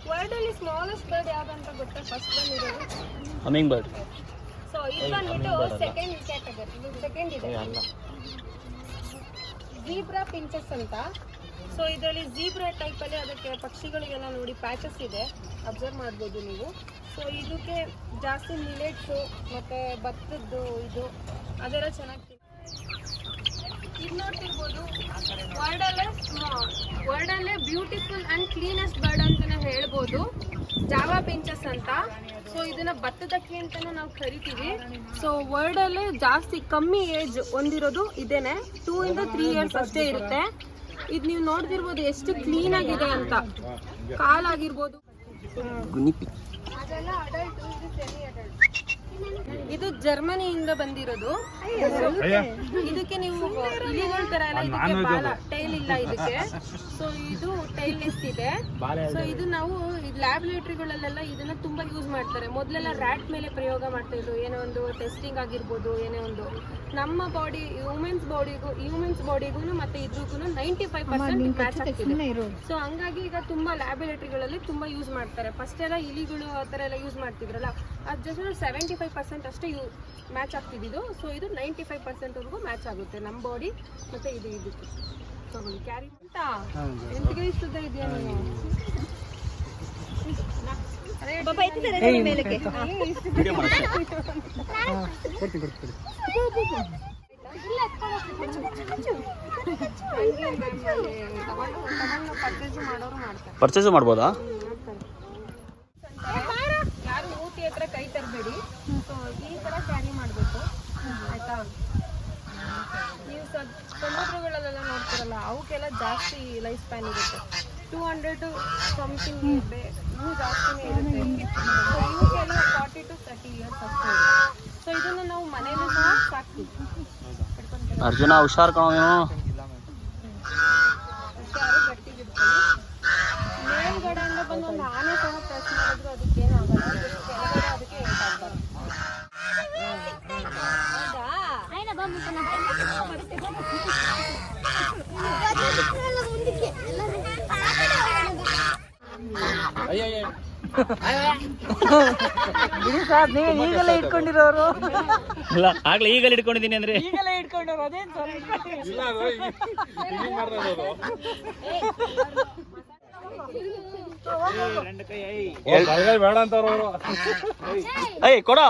ವರ್ಲ್ಡಲ್ಲಿ ಸ್ಮಾಲೆಸ್ಟ್ ಬರ್ಡ್ ಯಾವ್ದಂತ ಗೊತ್ತಾ? ಫಸ್ಟ್ ಬಂದಿರೋದು ಹಮಿಂಗ್ ಬರ್ಡ್. ಸೊ ಇದು ಬಂದ್ಬಿಟ್ಟು ಸೆಕೆಂಡ್ ಕ್ಯಾಟಗರಿ. ಇದು ಸೆಕೆಂಡ್ ಇದೆ ಜೀಬ್ರಾ ಪಿಂಚಸ್ ಅಂತ. ಸೊ ಇದರಲ್ಲಿ ಜೀಬ್ರಾ ಟೈಪಲ್ಲಿ ಅದಕ್ಕೆ ಪಕ್ಷಿಗಳಿಗೆಲ್ಲ ನೋಡಿ ಪ್ಯಾಚಸ್ ಇದೆ, ಅಬ್ಸರ್ವ್ ಮಾಡ್ಬೋದು ನೀವು. ಸೊ ಇದಕ್ಕೆ ಜಾಸ್ತಿ ಮಿಲೆಟ್ಸು ಮತ್ತು ಭತ್ತದ್ದು ಇದು ಅದೆಲ್ಲ ಚೆನ್ನಾಗಿ ಇದು ನೋಡ್ತಿರ್ಬೋದು. ವರ್ಲ್ಡಲ್ಲೇ ಬ್ಯೂಟಿಫುಲ್ ಆ್ಯಂಡ್ ಕ್ಲೀನೆಸ್ಟ್ ಬರ್ಡ್ ಅಂತಲೇ ಹೇಳ್ಬೋದು, ಜಾವಾ ಪಿಂಚಸ್ ಅಂತ. ಸೊ ಇದನ್ನ ಭತ್ತದಕ್ಕಿ ಅಂತಲೂ ನಾವು ಕರಿತೀವಿ. ಸೊ ವರ್ಲ್ಡಲ್ಲೇ ಜಾಸ್ತಿ ಕಮ್ಮಿ ಏಜ್ ಹೊಂದಿರೋದು ಇದೇನೆ. 2 ಇಂದ 3 years ಅಷ್ಟೇ ಇರುತ್ತೆ. ಇದು ನೀವು ನೋಡ್ತಿರ್ಬೋದು ಎಷ್ಟು ಕ್ಲೀನ್ ಆಗಿದೆ ಅಂತ. ಕಾಲಾಗಿರ್ಬೋದು ಅದೆಲ್ಲ ಅಡಲ್ಟ್, ಇದು ಸೆಮಿ ಅಡಲ್ಟ್. ಇದು ಜರ್ಮನಿಯಿಂದ ಬಂದಿರೋದು. ಇದಕ್ಕೆ ನೀವು ಇಲಿಗಳ ತರ ಎಲ್ಲ ಇದಕ್ಕೆ ಬಾಲ ಟೈಲ್ ಇಲ್ಲ ಇದಕ್ಕೆ. ಸೊ ಇದು ಟೈಲ್ಲೆಸ್ ಇದೆ. ಸೊ ಇದು ನಾವು ಲ್ಯಾಬೊರೇಟರಿಗಳಲ್ಲೆಲ್ಲ ಇದನ್ನ ತುಂಬಾ ಯೂಸ್ ಮಾಡ್ತಾರೆ. ಮೊದಲೆಲ್ಲ ರ್ಯಾಟ್ ಮೇಲೆ ಪ್ರಯೋಗ ಮಾಡ್ತಾ ಇದ್ರು, ಏನೋ ಒಂದು ಟೆಸ್ಟಿಂಗ್ ಆಗಿರ್ಬೋದು, ಏನೇ ಒಂದು. ನಮ್ಮ ಬಾಡಿ ಹ್ಯೂಮನ್ಸ್ ಬಾಡಿಗೂ ಮತ್ತೆ ಇದ್ರಿಗೂ 95% ಮ್ಯಾಚ್ ಆಗ್ತಿದೆ. ಸೊ ಹಂಗಾಗಿ ಈಗ ತುಂಬಾ ಲ್ಯಾಬೊರೇಟರಿಗಳಲ್ಲಿ ತುಂಬಾ ಯೂಸ್ ಮಾಡ್ತಾರೆ. ಫಸ್ಟ್ ಎಲ್ಲ ಇಲಿಗಳು ಆ ಥರ ಎಲ್ಲ ಯೂಸ್ ಮಾಡ್ತಿದ್ರಲ್ಲ, ಅದು ಜಸ್ಟ್ 75% ಅಷ್ಟೇ ಮ್ಯಾಚ್ ಆಗ್ತಿದ್ದು. ಸೊ ಇದು 95% ವರೆಗೂ ಮ್ಯಾಚ್ ಆಗುತ್ತೆ ನಮ್ಮ ಬಾಡಿ ಮತ್ತೆ ಇದು ಇದಕ್ಕೆ. ತಗೊಳ್ಳಿ ಕ್ಯಾರಿ ಅಂತ ಎಂತಿಗೆ ಇಷ್ಟದ ಇದೆಯಾ ನೀವು? ಪರ್ಚೇಸ್ ಮಾಡ್ಬೋದಾ? ಯಾರು ಊಟಿ ಹತ್ರ ಕೈ ತರಬೇಡಿ. ಸೊ ಈ ತರ ಕ್ಯಾರಿ ಮಾಡಬೇಕು, ಆಯ್ತಾ? ನೀವು ಸಮುದ್ರಗಳಲ್ಲೆಲ್ಲ ನೋಡ್ತಿರಲ್ಲ, ಅವಕ್ಕೆಲ್ಲ ಜಾಸ್ತಿ ಲೈಫ್ ಸ್ಪ್ಯಾನ್ ಇರುತ್ತೆ. 200 ಸಮಥಿಂಗ್ ಇದೆ, ಇವು ಜಾಸ್ತಿನೇ ಇರುತ್ತೆ. ಸೊ ಇವಕ್ಕೆಲ್ಲ 40 to 30 years ಅಷ್ಟೇ ಇದೆ. ಸೊ ಇದನ್ನ ನಾವು ಮನೆಯಲ್ಲೂ ಸಹ ಸಾಕ್ತೀವಿ. ಅರ್ಜುನ ಹುಷಾರ್ ಕಣೋ ನೀನು. ಯಾರು ಗಟ್ಟಿಗಿರ್ತೀವಿ. ಮೇಲ್ಗಡೆಯಿಂದ ಬಂದು ಒಂದು ಆನೆ ಸಹ ಪ್ರೆಸ್ ಮಾಡಿದ್ರು ಅದಕ್ಕೇನು ಆಗಲ್ಲ. ಕೆಳಗಡೆ ಅದಕ್ಕೆ ಏಟಾಗಬಾರ್ದು. ಬಿಡಿ ಸರ್, ನೀವು ಈಗಲೇ ಇಟ್ಕೊಂಡಿರೋರು, ಇಲ್ಲ ಆಗ್ಲೇ ಈಗಲೇ ಇಟ್ಕೊಂಡಿದ್ದೀನಿ ಅಂದ್ರೆ ಈಗಲೇ ಇಟ್ಕೊಂಡವ್ರು, ಅದೇನು ಸರ್? ಇಲ್ಲ ಅದು ಹೀಗೆ ಮಾಡ್ತಾ ಇರೋದು. ಬಲಗೈ ಬೇಡ ಅಂತಾರ ಅವರು. ಏಯ್ ಕೊಡೋ.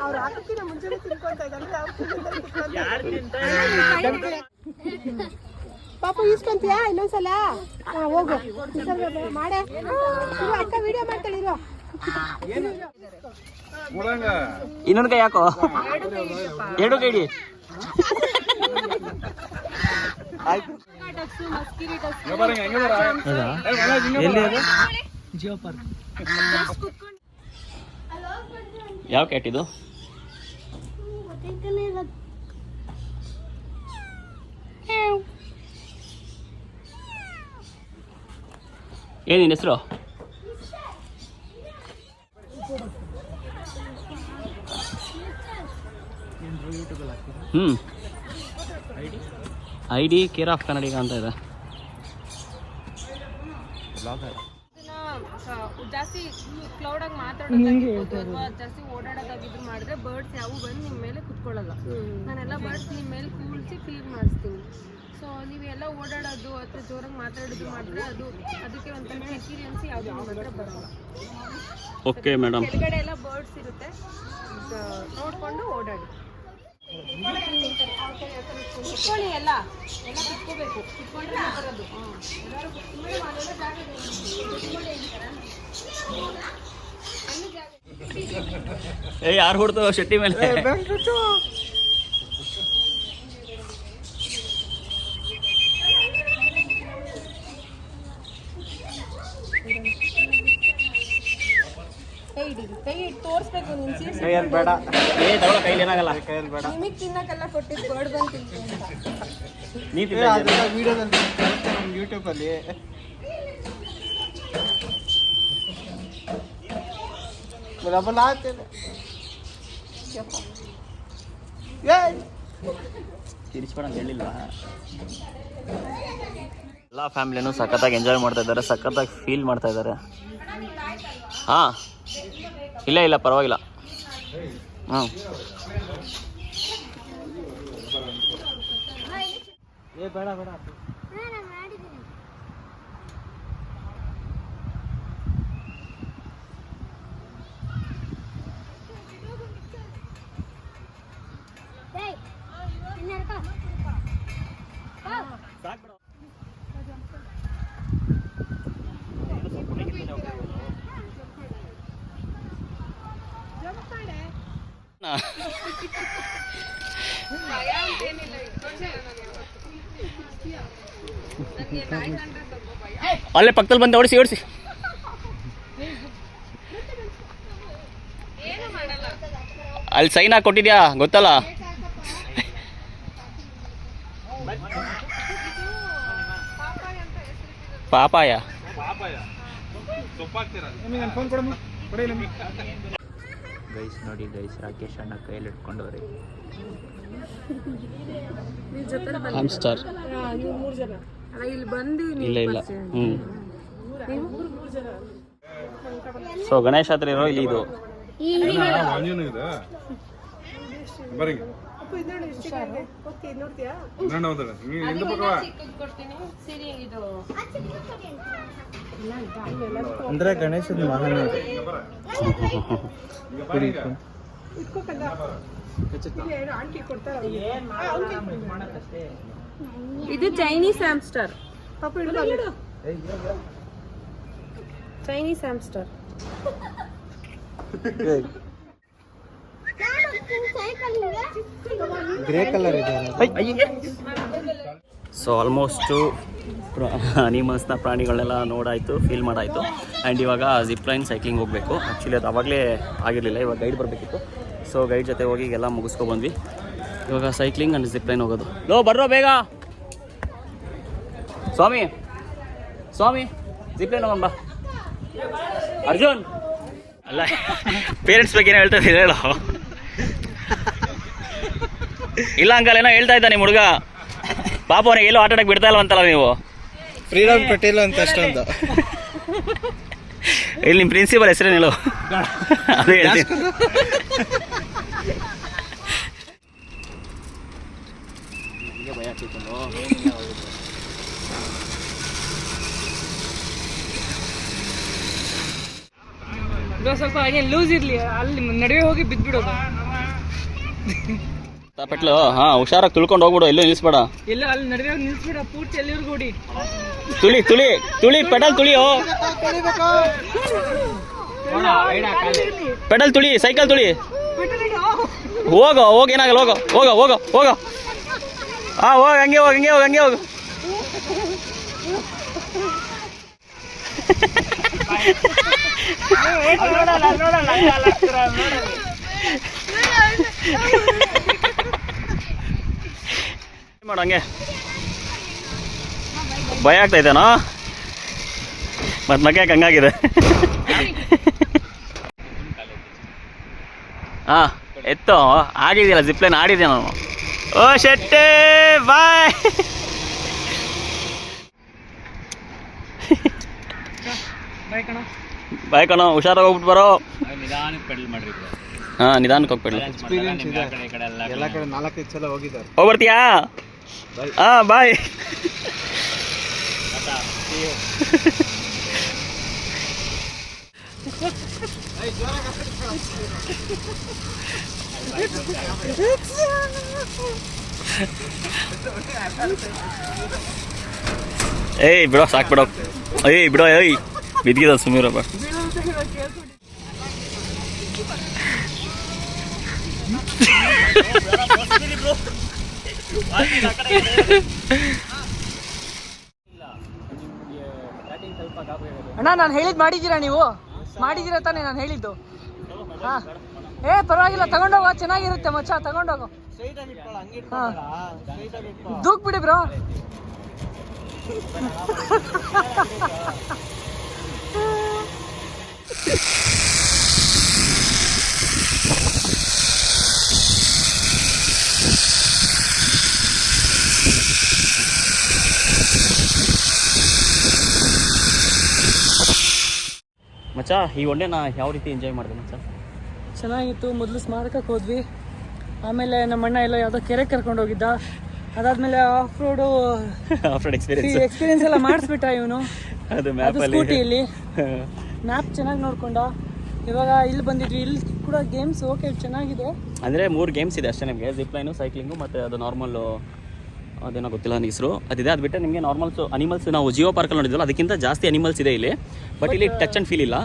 ಅವ್ರು ಹಾಕೋಕ್ಕಿಂತ ಮುಂಚೆನೇ ತಿನ್ಕೊಂತ ಇದ್ದಾರೆ. ಪಾಪು ಈಸ್ಕೊಂತೀಯಾ ಇನ್ನೊಂದ್ಸಲ? ಹೋಗು ಮಾಡೇ, ಅಕ್ಕ ವಿಡಿಯೋ ಮಾಡ್ತಾಳಿರೋ. ಕೊಡಂಗ ಇನ್ನೊಂದು ಕೈ ಯಾಕೋ, ಎರಡು ಕೈ ಹಿಡಿ. ಬರಂಗ ಹೆಂಗ ಬರ ಎಲ್ಲಿ ಅದು? ಜಿಯೋ ಪಾರ್ಕ್. ಯಾವ ಕ್ಯಾಟ್ ಇದು? ಏನು ನಿನ್ನ ಹೆಸರು? ID ಕೇರ್ ಆಫ್ ಕನ್ನಡಿಗ ಅಂತ ಇದೆ. ಜಾಸ್ತಿ ಕ್ಲೌಡ್ ಆಗಿ ಮಾತಾಡೋದಾಗಿರ್ಬೋದು ಅಥವಾ ಜಾಸ್ತಿ ಓಡಾಡೋದಾಗಿದ್ರು ಮಾಡಿದ್ರೆ ಬರ್ಡ್ಸ್ ಯಾವು ಬಂದು ನಿಮ್ಮ ಮೇಲೆ ಕುತ್ಕೊಳ್ಳಲ್ಲ. ನಾನೆಲ್ಲ ಬರ್ಡ್ಸ್ ನಿಮ್ಮ ಮೇಲೆ ಕೂರಿಸಿ ಫೀಲ್ ಮಾಡಿಸ್ತೀನಿ. ಸೊ ನೀವೆಲ್ಲ ಓಡಾಡೋದು ಅಥವಾ ಜೋರಾಗಿ ಮಾತಾಡೋದು ಮಾಡಿದ್ರೆ ಅದಕ್ಕೆ ಒಂಥರ ಎಕ್ಸ್ಪೀರಿಯನ್ಸ್ ಯಾವುದು ನಿಮ್ಮ ಹತ್ರ ಬರಲ್ಲ. Okay madam. ಕೆಳಗಡೆ ಎಲ್ಲ ಬರ್ಡ್ಸ್ ಇರುತ್ತೆ, ನೋಡಿಕೊಂಡು ಓಡಾಡಿ. ಕುತ್ಕೊಳ್ಳಿ, ಎಲ್ಲ ಕುತ್ಕೋಬೇಕು, ಕುತ್ಕೊಂಡ್ರೆ ಬರೋದು. ಏ ಯಾರು ಹೊಡ್ತು ಶೆಟ್ಟಿ ಮೇಲೆ? ಕೈ ತೋರಿಸ್ಬೇಕು ನಿನ್ ಸೀಟ್ ಕೈಯಲ್ಲಿ ಬೇಡ, ಏ ತಗೊಳ, ಕೈಲಿ ಏನಾಗಲ್ಲ. ಕೈಯಲ್ಲಿ ಬೇಡ. ನಿಮಗೆ ತಿನ್ನಕ್ಕೆಲ್ಲ ಕೊಟ್ಟಿದ್ದು ಬರ್ಡ್ ಬಂದು ತಿಂತೀನಿ ಅಂತ. ನೀ ಅದೆಲ್ಲ ವಿಡಿಯೋದಲ್ಲಿ ಬರುತ್ತೆ ನಮ್ಮ ಯೂಟ್ಯೂಬಲ್ಲಿ. ಡಬಲ್ ಆಗ್ತದೆ. ತಿರ್ಸ್ಬೇಡ ಅಂತ ಹೇಳಿಲ್ಲ. ಎಲ್ಲ ಫ್ಯಾಮಿಲಿನೂ ಸಖತ್ತಾಗಿ ಎಂಜಾಯ್ ಮಾಡ್ತಾ ಇದ್ದಾರೆ, ಸಖತ್ತಾಗಿ ಫೀಲ್ ಮಾಡ್ತಾ ಇದ್ದಾರೆ. ಹಾಂ ಇಲ್ಲ ಪರವಾಗಿಲ್ಲ. ಹಾಂ ಬೇಡ ಬೇಡ. ಅಲ್ಲೇ ಪಕ್ಕದಲ್ಲಿ ಬಂದು ಓಡಿಸಿ ಅಲ್ಲಿ ಸೈನ್ ಹಾಕಿ ಕೊಟ್ಟಿದ್ಯಾ ಗೊತ್ತಲ್ಲ? ಪಾಪಾಯ. ಗೈಸ್ ನೋಡಿ ಗೈಸ್, ರಾಕೇಶ್ ಅಣ್ಣ ಕೈಯಲ್ಲಿ ಇಟ್ಕೊಂಡವ್ರಿ ಹ್ಯಾಮ್ಸ್ಟರ್. ನೀವು 3 ಜನ ಅಲ್ಲ, ಇಲ್ಲಿ ಬಂದು ಇಲ್ಲ ಸೊ ಗಣೇಶ ಹತ್ರ ಇರೋ ಇಲ್ಲಿ ಇದು ಆಂಜನೇಯ ಇದೆ. ಬರಂಗ ಅಂದ್ರೆ ಗಣೇಶದ ಮಹಾನ್ ಇದು Chinese hamster. Chinese hamster. Grey colour ಇದೆ. ಸೊ ಆಲ್ಮೋಸ್ಟು ಅನಿಮಲ್ಸ್ನ ಪ್ರಾಣಿಗಳನ್ನೆಲ್ಲ ನೋಡಾಯಿತು, ಫೀಲ್ ಮಾಡಾಯಿತು. ಆ್ಯಂಡ್ ಇವಾಗ ಜಿಪ್ ಲೈನ್ ಸೈಕ್ಲಿಂಗ್ ಹೋಗಬೇಕು. ಆ್ಯಕ್ಚುಲಿ ಅದು ಅವಾಗಲೇ ಆಗಿರಲಿಲ್ಲ, ಇವಾಗ ಗೈಡ್ ಬರಬೇಕಿತ್ತು. ಸೊ ಗೈಡ್ ಜೊತೆ ಹೋಗಿ ಎಲ್ಲ ಮುಗಿಸ್ಕೊಬಂದ್ವಿ. ಇವಾಗ ಸೈಕ್ಲಿಂಗ್ ಆ್ಯಂಡ್ ಜಿಪ್ ಲೈನ್ ಹೋಗೋದು. ಬರ್ರೋ ಬೇಗ ಸ್ವಾಮಿ ಜಿಪ್ ಲೈನ್ ಹೋಗೋಣ ಬಾ. ಅರ್ಜುನ್ ಅಲ್ಲ, ಪೇರೆಂಟ್ಸ್ ಬಗ್ಗೆ ಏನೋ ಹೇಳ್ತಾ ಇದ್ದೀರಿ ಹೇಳೋ. ಇಲ್ಲ ಅಂಕಲ್, ಏನೋ ಹೇಳ್ತಾ ಇದ್ದ ನಿಮ್ಮ ಹುಡುಗ. ಪಾಪ ಅವನಿಗೆ ಎಲ್ಲೋ ಆಟ ಆಡಕ್ಕೆ ಬಿಡ್ತಾ ಇಲ್ವಂತಲ್ಲ ನೀವು? ಫ್ರೀಡಮ್ ಕೊಟ್ಟಿಲ್ಲ ಅಂತ ಅಷ್ಟೊಂದು. ಇಲ್ಲಿ ನಿಮ್ಮ ಪ್ರಿನ್ಸಿಪಲ್ ಹೆಸರೇನು ಹೇಳು. ಅದೇ ಹೇಳ್ತೀನಿ. ಭಯ ಆಗ್ತಿತ್ತು. ಸ್ವಲ್ಪ ಹಾಗೆ ಲೂಸ್ ಇರ್ಲಿ, ಅಲ್ಲಿ ನಡುವೆ ಹೋಗಿ ಬಿದ್ಬಿಡೋದು. ಪೆಟ್ಲು ಹುಷಾರಾಗಿ ತುಳ್ಕೊಂಡು ಹೋಗ್ಬಿಡು, ಎಲ್ಲೂ ನಿಲ್ಲಿಸ್ಬೇಡ. ಎಲ್ಲ ಅಲ್ಲಿ ನಡುವೆ ಹೋಗಿ ನಿಲ್ಸ್ಬಿಡ, ಪೂರ್ತಿ ಎಲ್ಲಿವರೆಗೂ ಓಡಿ. ತುಳಿ ತುಳಿ ತುಳಿ, ಪೆಡಲ್ ತುಳಿಯೋ, ಪೆಡಲ್ ತುಳಿ, ಸೈಕಲ್ ತುಳಿ. ಹೋಗೋ ಹೋಗಿ, ಏನಾಗಲ್ಲ, ಹೋಗೋ ಹೋಗೋ ಹೋಗೋ ಹೋಗೋ. ಹೋಗ, ಹಂಗೆ ಹೋಗಿ, ಹಂಗೆ ಹೋಗಿ, ಹಂಗೆ ಹೋಗು. ಮಾಡು ಹಂಗೆ. ಭಯ ಆಗ್ತೈತೇನೋ ಮತ್ತೆ ಮಗ ಯಾಕೆ ಹಂಗಾಗಿದೆ? ಎತ್ತು ಆಗಿದೆಯಲ್ಲ, ಜಿಪ್ಲೈನ್ ಆಡಿದ್ದೆ ನಾನು. ಓ ಶೆಟ್ಟೆ ಬಾಯ್. ಬಾಯ್ ಕಣೋ, ಹುಷಾರಾಗಿ ಹೋಗ್ಬಿಟ್ಟು ಬರೋ. ನಿಧಾನಕ್ಕೆ ಹೋಗ್ಬಿಡ್ಲಿ. ಎಕ್ಸ್ಪೀರಿಯನ್ಸ್ ಇದೆ, ಎಲ್ಲ ಕಡೆ 4-5 ಸಲ ಹೋಗಿದ್ದಾರೆ. ಹೋಗ್ಬರ್ತೀಯಾ? ಬಾಯ್. ಏಯ್ ಬಿಡೋ, ಸಾಕು ಬಿಡೋ. ಏಯ್ ಬಿಡೋ, ಏಯ್ ಬಿದ್ದಿದ ಸುಮೀರಪ್ಪ. ಅಣ್ಣ, ನಾನು ಹೇಳಿದ್ ಮಾಡಿದ್ದೀರಾ ನೀವು? ಮಾಡಿದ್ದೀರಾ ತಾನೇ ನಾನು ಹೇಳಿದ್ದು? ಹಾ, ಪರವಾಗಿಲ್ಲ, ತಗೊಂಡೋಗ, ಚೆನ್ನಾಗಿರುತ್ತೆ ಮಚ್ಚ, ತಗೊಂಡೋಗು. ದೂಕ್ ಬಿಡಿ ಬ್ರೋ. ಮಚ್ಚ, ಈ ಒಳ್ಳೆನ ಯಾವ ರೀತಿ ಎಂಜಾಯ್ ಮಾಡಿದೆ ಮಚ್ಚ? ಚೆನ್ನಾಗಿತ್ತು. ಮೊದಲು ಸ್ಮಾರಕಕ್ಕೆ ಹೋದ್ವಿ, ಆಮೇಲೆ ನಮ್ಮ ಅಣ್ಣ ಎಲ್ಲ ಯಾವುದೋ ಕೆರೆ ಕರ್ಕೊಂಡು ಹೋಗಿದ್ದ. ಅದಾದ್ಮೇಲೆ ಆಫ್ ರೋಡ್ ಎಕ್ಸ್ಪೀರಿಯನ್ಸ್ ಎಲ್ಲ ಮಾಡಿಸ್ಬಿಟ್ಟ ಇವನು. ಅದು ಸ್ಕೂಟಿಯಲ್ಲಿ ಮ್ಯಾಪ್ ಚೆನ್ನಾಗಿ ನೋಡ್ಕೊಂಡ. ಇವಾಗ ಇಲ್ಲಿ ಬಂದಿದ್ವಿ, ಇಲ್ಲಿ ಕೂಡ ಗೇಮ್ಸ್ ಓಕೆ ಚೆನ್ನಾಗಿದೆ. ಅಂದರೆ 3 ಗೇಮ್ಸ್ ಇದೆ ಅಷ್ಟೇ ನಿಮಗೆ, ಜಿಪ್ಲೈನು, ಸೈಕ್ಲಿಂಗು ಮತ್ತು ಅದು ನಾರ್ಮಲ್ಲು, ಅದೇನೋ ಗೊತ್ತಿಲ್ಲ ನನ್ನ ಹೆಸರು, ಅದಿದೆ. ಅದು ಬಿಟ್ಟರೆ ನಿಮಗೆ ನಾರ್ಮಲ್ಸು ಅನಿಮಲ್ಸ್ ನಾವು ಜಿಯೋ ಪಾರ್ಕಲ್ಲಿ ನೋಡಿದ್ವಲ್ಲ, ಅದಕ್ಕಿಂತ ಜಾಸ್ತಿ ಅನಿಮಲ್ಸ್ ಇದೆ ಇಲ್ಲಿ. ಬಟ್ ಇಲ್ಲಿ ಟಚ್ ಆ್ಯಂಡ್ ಫೀಲ್ ಇಲ್ಲ,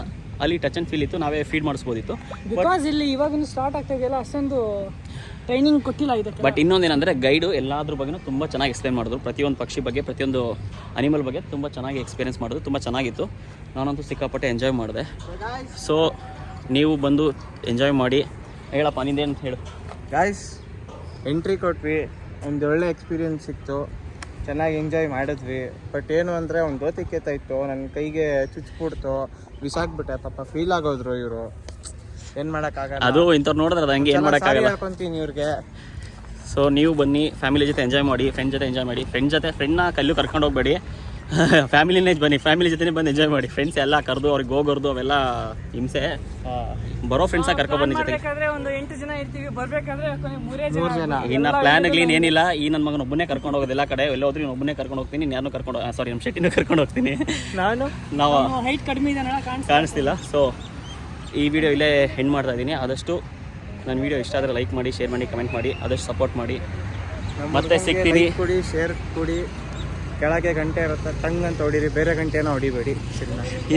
ಅಲ್ಲಿ ಟಚ್ ಆ್ಯಂಡ್ ಫೀಲ್ ಇತ್ತು, ನಾವೇ ಫೀಡ್ ಮಾಡಿಸ್ಬೋದಿತ್ತು. ಬಿಕಾಸ್ ಇಲ್ಲಿ ಇವಾಗಿನ ಸ್ಟಾರ್ಟ್ ಆಗ್ತಾ ಇದೆಯಲ್ಲ, ಅಷ್ಟೊಂದು ಟ್ರೈನಿಂಗ್ ಕೊಟ್ಟಿಲ್ಲ ಇದಕ್ಕೆ. ಬಟ್ ಇನ್ನೊಂದೇನೆಂದರೆ ಗೈಡು ಎಲ್ಲಾದ್ರ ಬಗ್ಗೆನೂ ತುಂಬ ಚೆನ್ನಾಗಿ ಎಕ್ಸ್ಪ್ಲೇನ್ ಮಾಡಿದ್ರು. ಪ್ರತಿಯೊಂದು ಪಕ್ಷಿ ಬಗ್ಗೆ, ಪ್ರತಿಯೊಂದು ಅನಿಮಲ್ ಬಗ್ಗೆ ತುಂಬ ಚೆನ್ನಾಗಿ ಎಕ್ಸ್ಪೀರಿಯನ್ಸ್ ಮಾಡಿದ್ರು. ತುಂಬ ಚೆನ್ನಾಗಿತ್ತು. ನಾನಂತೂ ಸಿಕ್ಕಾಪಟ್ಟೆ ಎಂಜಾಯ್ ಮಾಡಿದೆ. ಸೊ ನೀವು ಬಂದು ಎಂಜಾಯ್ ಮಾಡಿ. ಹೇಳಪ್ಪ ನಿಂದೇನು ಹೇಳು. ಗಾಯ್ಸ್, ಎಂಟ್ರಿ ಕೊಟ್ವಿ, ಒಂದು ಒಳ್ಳೆ ಎಕ್ಸ್ಪೀರಿಯನ್ಸ್ ಸಿಕ್ತು, ಚೆನ್ನಾಗಿ ಎಂಜಾಯ್ ಮಾಡಿದ್ವಿ. ಬಟ್ ಏನು ಅಂದರೆ ಒಂದು ದೋತಿ ಕೆತ್ತಾಯಿತು, ನನ್ನ ಕೈಗೆ ಚುಚ್ಚಿಬಿಡ್ತು, ಬಿಸಾಕ್ಬಿಟ್ಟೆ. ಪಾಪ ಫೀಲ್ ಆಗೋದ್ರು ಇವರು, ಏನು ಮಾಡೋಕ್ಕಾಗಲ್ಲ. ಅದು ಇಂಥವ್ರು ನೋಡಿದ್ರೆ ಅದು ಹಂಗೆ ಏನು ಮಾಡೋಕ್ಕಾಗಲ್ಲ. ಹೇಳ್ಕೊತೀನಿ ಇವ್ರಿಗೆ. ಸೊ ನೀವು ಬನ್ನಿ, ಫ್ಯಾಮಿಲಿ ಜೊತೆ ಎಂಜಾಯ್ ಮಾಡಿ, ಫ್ರೆಂಡ್ ಜೊತೆ ಎಂಜಾಯ್ ಮಾಡಿ. ಫ್ರೆಂಡ್ನ ಕಲ್ಲು ಕರ್ಕೊಂಡು ಹೋಗ್ಬೇಡಿ, ಫ್ಯಾಮಿಲಿನೇ ಬನ್ನಿ, ಫ್ಯಾಮಿಲಿ ಜೊತೆ ಬಂದು ಎಂಜಾಯ್ ಮಾಡಿ. ಫ್ರೆಂಡ್ಸ್ ಎಲ್ಲ ಕರೆದು ಅವ್ರಿಗೆ ಹೋಗೋರ್ದು ಅವೆಲ್ಲ ಹಿಂಸೆ. ಬರೋ ಫ್ರೆಂಡ್ಸಾಗಿ ಕರ್ಕೊಬನ್ನಿ ಜೊತೆಗೆ. ಒಂದು 8 ಜನ ಇರ್ತೀವಿ, ಬರ್ಬೇಕಾದ್ರೆ 3 ಜನ. ಇನ್ನು ಪ್ಲಾನ್ ಆಗ್ಲಿ ಏನಿಲ್ಲ. ಈ ನನ್ನ ಮಗನ ಒಬ್ಬನೇ ಕರ್ಕೊಂಡು ಹೋಗೋದು ಎಲ್ಲ ಕಡೆ. ಎಲ್ಲ ಹೋದ್ರಿ ಒಬ್ಬನೇ ಕರ್ಕೊಂಡು ಹೋಗ್ತೀನಿ, ಯಾರನ್ನೂ ಕರ್ಕೊಂಡು, ಸಾರಿ ನಮ್ಮ ಶೆಟ್ಟಿನೂ ಕರ್ಕೊಂಡು ಹೋಗ್ತೀನಿ. ನಾವು ಹೈಟ್ ಕಡಿಮೆ ಇದೆ ಕಾಣಿಸ್ತಿಲ್ಲ. ಸೊ ಈ ವಿಡಿಯೋ ಇಲ್ಲೇ ಎಂಡ್ ಮಾಡ್ತಾ ಇದ್ದೀನಿ. ಆದಷ್ಟು ನನ್ನ ವಿಡಿಯೋ ಇಷ್ಟ ಆದರೆ ಲೈಕ್ ಮಾಡಿ, ಶೇರ್ ಮಾಡಿ, ಕಮೆಂಟ್ ಮಾಡಿ, ಆದಷ್ಟು ಸಪೋರ್ಟ್ ಮಾಡಿ. ಮತ್ತೆ ಸಿಗ್ತೀನಿ. ಕೊಡಿ, ಶೇರ್ ಕೊಡಿ. ಕೆಳಗೆ ಗಂಟೆ ಇರುತ್ತೆ, ಟಂಗ್ ಅಂತ ಹೊಡೀರಿ, ಬೇರೆ ಗಂಟೆನ ಹೊಡಿಬೇಡಿ.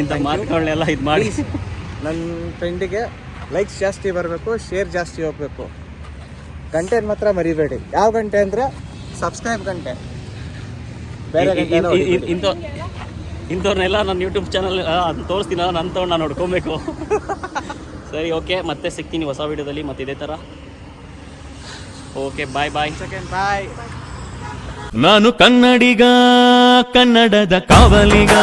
ಇಂಥ ಮಾತುಗಳನ್ನೆಲ್ಲ ಇದು ಮಾಡಿ. ನನ್ನ ಫ್ರೆಂಡಿಗೆ ಲೈಕ್ಸ್ ಜಾಸ್ತಿ ಬರಬೇಕು, ಶೇರ್ ಜಾಸ್ತಿ ಹೋಗಬೇಕು. ಗಂಟೆ ಮಾತ್ರ ಮರಿಬೇಡಿ. ಯಾವ ಗಂಟೆ ಅಂದರೆ ಸಬ್ಸ್ಕ್ರೈಬ್ ಗಂಟೆ, ಬೇರೆ ಗಂಟೆ ಇಂಥವ್ರನ್ನೆಲ್ಲ ನನ್ನ ಯೂಟ್ಯೂಬ್ ಚಾನಲ್ ತೋರಿಸ್ತೀನಿ, ನನ್ನ ತಗೊಂಡು ನಾನು ನೋಡ್ಕೊಬೇಕು. ಸರಿ, ಓಕೆ, ಮತ್ತೆ ಸಿಗ್ತೀನಿ ಹೊಸ ವೀಡಿಯೋದಲ್ಲಿ ಮತ್ತೆ ಇದೇ ಥರ. ಓಕೆ, ಬಾಯ್. ಬಾಯ್. ನಾನು ಕನ್ನಡಿಗ, ಕನ್ನಡದ ಕಾವಲಿಗ.